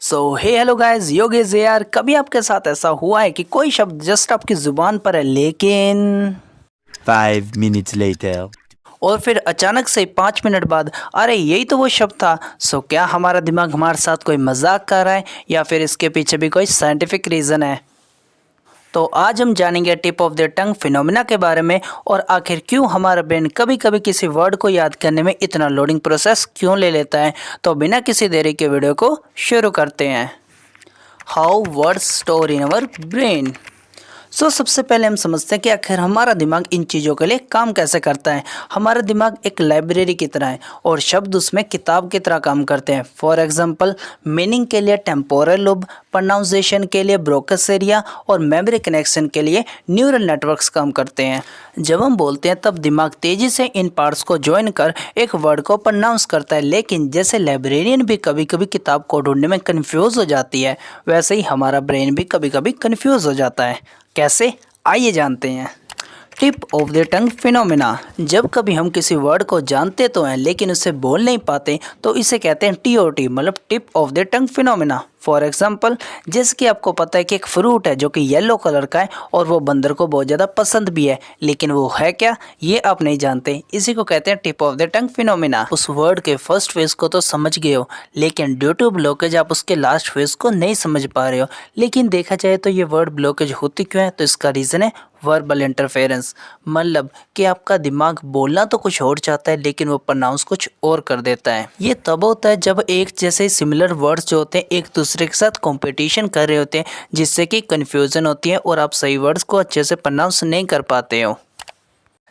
हे hello guys, Yogesh यार। कभी आपके साथ ऐसा हुआ है कि कोई शब्द जस्ट आपकी जुबान पर है लेकिन 5 minutes later. और फिर अचानक से 5 मिनट बाद अरे यही तो वो शब्द था। क्या हमारा दिमाग हमारे साथ कोई मजाक कर रहा है या फिर इसके पीछे भी कोई साइंटिफिक रीज़न है? तो आज हम जानेंगे tip of the tongue phenomena के बारे में और आखिर क्यों हमारा ब्रेन कभी कभी किसी वर्ड को याद करने में इतना लोडिंग प्रोसेस क्यों ले लेता है। तो बिना किसी देरी के वीडियो को शुरू करते हैं। How words store in our brain. सबसे पहले हम समझते हैं कि आखिर हमारा दिमाग इन चीज़ों के लिए काम कैसे करता है। हमारा दिमाग एक लाइब्रेरी की तरह है और शब्द उसमें किताब की तरह काम करते हैं। फॉर एग्जांपल, मीनिंग के लिए टेम्पोरल लोब, प्रोनाउंसिएशन के लिए ब्रोकस एरिया और मेमोरी कनेक्शन के लिए न्यूरल नेटवर्क्स काम करते हैं। जब हम बोलते हैं तब दिमाग तेज़ी से इन पार्ट्स को ज्वाइन कर एक वर्ड को प्रोनाउंस करता है, लेकिन जैसे लाइब्रेरियन भी कभी कभी किताब को ढूंढने में कन्फ्यूज़ हो जाती है, वैसे ही हमारा ब्रेन भी कभी कभी कन्फ्यूज़ हो जाता है। कैसे, आइए जानते हैं। Tip of the tongue phenomena. जब कभी हम किसी वर्ड को जानते तो हैं लेकिन उसे बोल नहीं पाते तो इसे कहते हैं TOT, मतलब tip of the tongue phenomena. For example, जैसे कि आपको पता है कि एक फ्रूट है जो कि येलो कलर का है और वो बंदर को बहुत ज़्यादा पसंद भी है, लेकिन वो है क्या ये आप नहीं जानते। इसी को कहते हैं tip of the tongue phenomena. उस वर्ड के फर्स्ट फेज को तो समझ गए हो, लेकिन ड्यू टू ब्लॉकेज आप उसके लास्ट फेज को नहीं समझ पा रहे हो। लेकिन देखा जाए तो ये वर्ड ब्लॉकेज होती क्यों है, तो इसका रीज़न है वर्बल इंटरफेरेंस। मतलब कि आपका दिमाग बोलना तो कुछ और चाहता है लेकिन वो प्रोनाउंस कुछ और कर देता है। ये तब होता है जब एक जैसे सिमिलर वर्ड्स जो होते हैं एक दूसरे के साथ कंपटीशन कर रहे होते हैं, जिससे कि कन्फ्यूजन होती है और आप सही वर्ड्स को अच्छे से प्रोनाउंस नहीं कर पाते हो।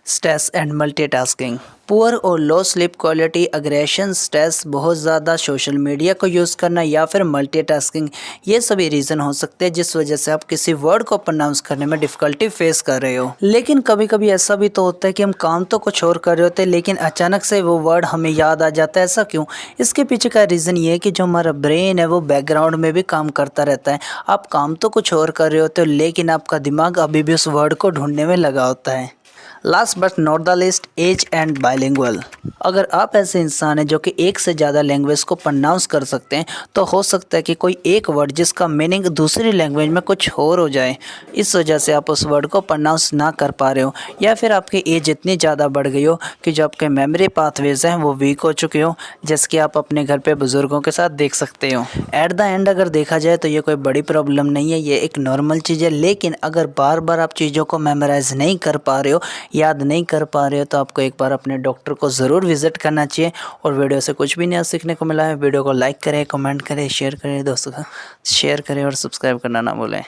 Stress and multitasking. पुअर और लो स्लीप क्वालिटी, अग्रेशन, स्ट्रेस, बहुत ज़्यादा सोशल मीडिया को यूज़ करना या फिर मल्टीटास्किंग, ये सभी रीज़न हो सकते हैं जिस वजह से आप किसी वर्ड को प्रोनाउंस करने में डिफ़िकल्टी फेस कर रहे हो। लेकिन कभी कभी ऐसा भी तो होता है कि हम काम तो कुछ और कर रहे होते हैं लेकिन अचानक से वो वर्ड हमें याद आ जाता है। ऐसा क्यों? इसके पीछे का रीज़न ये है कि जो हमारा ब्रेन है वो बैकग्राउंड में भी काम करता रहता है। आप काम तो कुछ और कर रहे होते हो लेकिन आपका दिमाग अभी भी उस वर्ड को ढूंढने में लगा होता है। Last but not the least, age and bilingual. अगर आप ऐसे इंसान हैं जो कि एक से ज़्यादा लैंग्वेज को प्रोनाउंस कर सकते हैं तो हो सकता है कि कोई एक वर्ड जिसका मीनिंग दूसरी लैंग्वेज में कुछ और हो जाए, इस वजह से आप उस वर्ड को प्रोनाउंस ना कर पा रहे हो, या फिर आपकी एज इतनी ज़्यादा बढ़ गई हो कि जो आपके मेमोरी पाथवेज हैं वो वीक हो चुके हो, जैसे कि आप अपने घर पे बुज़ुर्गों के साथ देख सकते हो। एट द एंड अगर देखा जाए तो ये कोई बड़ी प्रॉब्लम नहीं है, ये एक नॉर्मल चीज़ है। लेकिन अगर बार बार आप चीज़ों को मेमोराइज नहीं कर पा रहे हो, याद नहीं कर पा रहे हो, तो आपको एक बार अपने डॉक्टर को ज़रूर विजिट करना चाहिए। और वीडियो से कुछ भी नया सीखने को मिला है, वीडियो को लाइक करें, कमेंट करें, शेयर करें, दोस्तों का शेयर करें और सब्सक्राइब करना ना भूलें।